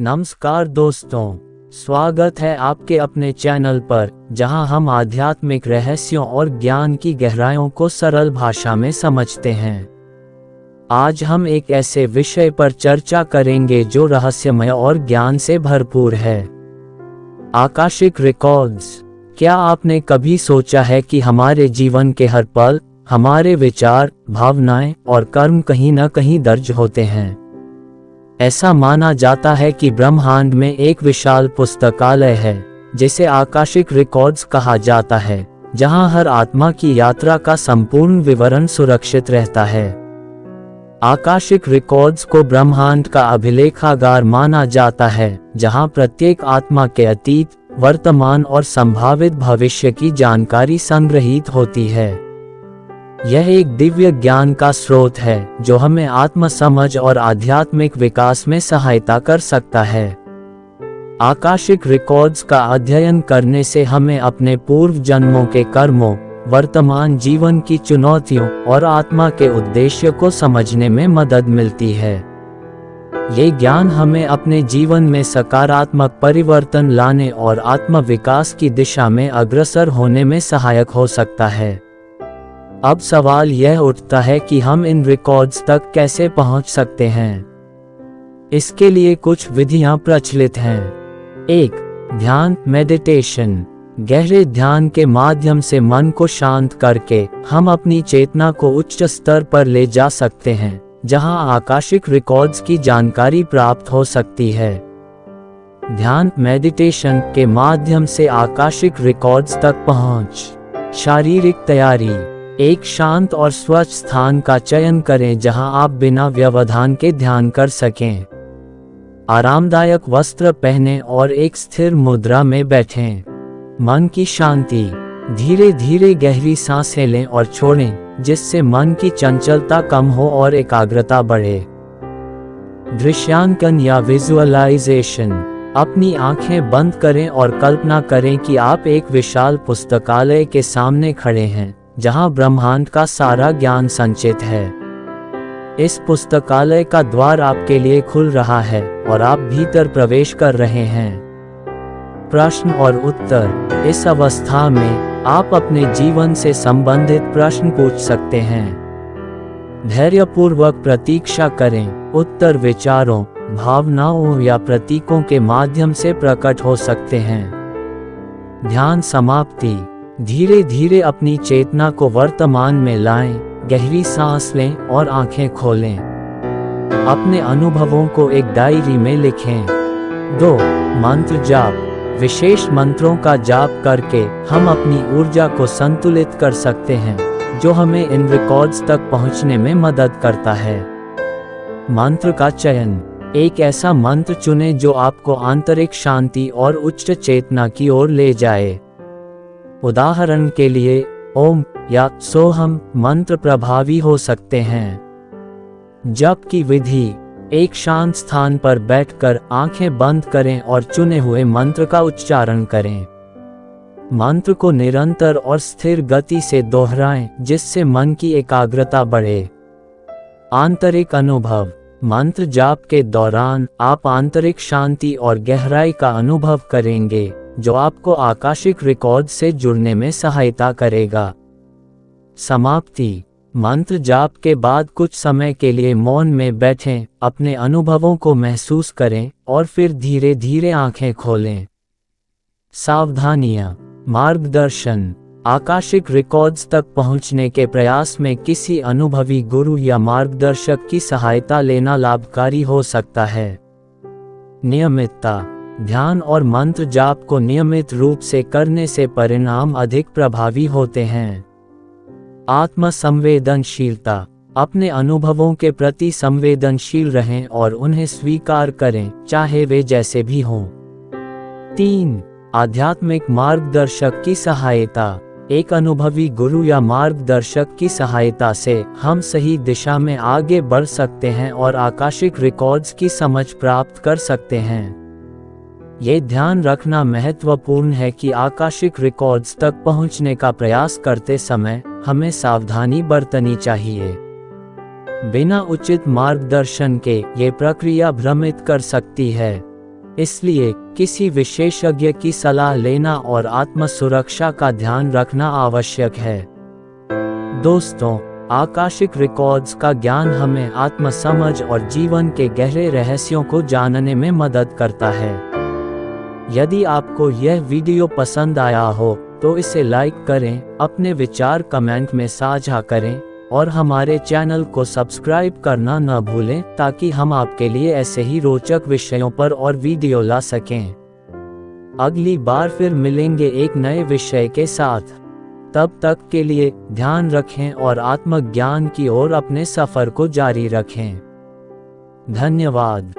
नमस्कार दोस्तों, स्वागत है आपके अपने चैनल पर, जहां हम आध्यात्मिक रहस्यों और ज्ञान की गहराइयों को सरल भाषा में समझते हैं। आज हम एक ऐसे विषय पर चर्चा करेंगे जो रहस्यमय और ज्ञान से भरपूर है। Akashic records. क्या आपने कभी सोचा है कि हमारे जीवन के हर पल, हमारे विचार, भावनाएं और कर्म कहीं न कहीं दर्ज होते हैं? ऐसा माना जाता है कि ब्रह्मांड में एक विशाल पुस्तकालय है, जिसे आकाशिक रिकॉर्ड्स कहा जाता है, जहां हर आत्मा की यात्रा का संपूर्ण विवरण सुरक्षित रहता है। आकाशिक रिकॉर्ड्स को ब्रह्मांड का अभिलेखागार माना जाता है, जहां प्रत्येक आत्मा के अतीत, वर्तमान और संभावित भविष्य की जानकारी संग्रहीत होती है। यह एक दिव्य ज्ञान का स्रोत है जो हमें आत्म समझ और आध्यात्मिक विकास में सहायता कर सकता है। आकाशिक रिकॉर्ड्स का अध्ययन करने से हमें अपने पूर्व जन्मों के कर्मों, वर्तमान जीवन की चुनौतियों और आत्मा के उद्देश्य को समझने में मदद मिलती है। ये ज्ञान हमें अपने जीवन में सकारात्मक परिवर्तन लाने और आत्म विकास की दिशा में अग्रसर होने में सहायक हो सकता है। अब सवाल यह उठता है कि हम इन रिकॉर्ड्स तक कैसे पहुंच सकते हैं। इसके लिए कुछ विधियां प्रचलित हैं। 1. ध्यान, मेडिटेशन। गहरे ध्यान के माध्यम से मन को शांत करके हम अपनी चेतना को उच्च स्तर पर ले जा सकते हैं, जहां आकाशिक रिकॉर्ड्स की जानकारी प्राप्त हो सकती है। ध्यान, मेडिटेशन के माध्यम से आकाशिक रिकॉर्ड्स तक पहुंच। शारीरिक तैयारी। एक शांत और स्वच्छ स्थान का चयन करें जहां आप बिना व्यवधान के ध्यान कर सकें। आरामदायक वस्त्र पहनें और एक स्थिर मुद्रा में बैठें। मन की शांति। धीरे धीरे गहरी सांसें लें और छोड़ें, जिससे मन की चंचलता कम हो और एकाग्रता बढ़े। दृश्यांकन या विजुअलाइजेशन। अपनी आंखें बंद करें और कल्पना करें कि आप एक विशाल पुस्तकालय के सामने खड़े हैं, जहां ब्रह्मांड का सारा ज्ञान संचित है। इस पुस्तकालय का द्वार आपके लिए खुल रहा है और आप भीतर प्रवेश कर रहे हैं। प्रश्न और उत्तर। इस अवस्था में आप अपने जीवन से संबंधित प्रश्न पूछ सकते हैं। धैर्यपूर्वक प्रतीक्षा करें। उत्तर विचारों, भावनाओं या प्रतीकों के माध्यम से प्रकट हो सकते हैं। ध्यान समाप्ति। धीरे धीरे अपनी चेतना को वर्तमान में लाएं, गहरी सांस लें और आंखें खोलें। अपने अनुभवों को एक डायरी में लिखें। 2. मंत्र जाप। विशेष मंत्रों का जाप करके हम अपनी ऊर्जा को संतुलित कर सकते हैं, जो हमें इन रिकॉर्ड्स तक पहुंचने में मदद करता है। मंत्र का चयन। एक ऐसा मंत्र चुनें जो आपको आंतरिक शांति और उच्च चेतना की ओर ले जाए। उदाहरण के लिए, ओम या सोहम मंत्र प्रभावी हो सकते हैं। जप की विधि। एक शांत स्थान पर बैठकर आंखें बंद करें और चुने हुए मंत्र का उच्चारण करें। मंत्र को निरंतर और स्थिर गति से दोहराएं, जिससे मन की एकाग्रता बढ़े। आंतरिक अनुभव। मंत्र जाप के दौरान आप आंतरिक शांति और गहराई का अनुभव करेंगे, जो आपको आकाशिक रिकॉर्ड से जुड़ने में सहायता करेगा। समाप्ति। मंत्र जाप के बाद कुछ समय के लिए मौन में बैठें, अपने अनुभवों को महसूस करें और फिर धीरे धीरे आंखें खोलें। सावधानियां। मार्गदर्शन। आकाशिक रिकॉर्ड्स तक पहुंचने के प्रयास में किसी अनुभवी गुरु या मार्गदर्शक की सहायता लेना लाभकारी हो सकता है। नियमितता। ध्यान और मंत्र जाप को नियमित रूप से करने से परिणाम अधिक प्रभावी होते हैं। आत्म संवेदनशीलता। अपने अनुभवों के प्रति संवेदनशील रहें और उन्हें स्वीकार करें, चाहे वे जैसे भी हों। 3. आध्यात्मिक मार्गदर्शक की सहायता। एक अनुभवी गुरु या मार्गदर्शक की सहायता से हम सही दिशा में आगे बढ़ सकते हैं और आकाशिक रिकॉर्ड्स की समझ प्राप्त कर सकते हैं। ये ध्यान रखना महत्वपूर्ण है कि आकाशिक रिकॉर्ड्स तक पहुंचने का प्रयास करते समय हमें सावधानी बरतनी चाहिए। बिना उचित मार्गदर्शन के ये प्रक्रिया भ्रमित कर सकती है। इसलिए किसी विशेषज्ञ की सलाह लेना और आत्म सुरक्षा का ध्यान रखना आवश्यक है। दोस्तों, आकाशिक रिकॉर्ड्स का ज्ञान हमें आत्म समझ और जीवन के गहरे रहस्यों को जानने में मदद करता है। यदि आपको यह वीडियो पसंद आया हो तो इसे लाइक करें, अपने विचार कमेंट में साझा करें और हमारे चैनल को सब्सक्राइब करना न भूलें ताकि हम आपके लिए ऐसे ही रोचक विषयों पर और वीडियो ला सकें। अगली बार फिर मिलेंगे एक नए विषय के साथ। तब तक के लिए ध्यान रखें और आत्मज्ञान की ओर अपने सफर को जारी रखें। धन्यवाद।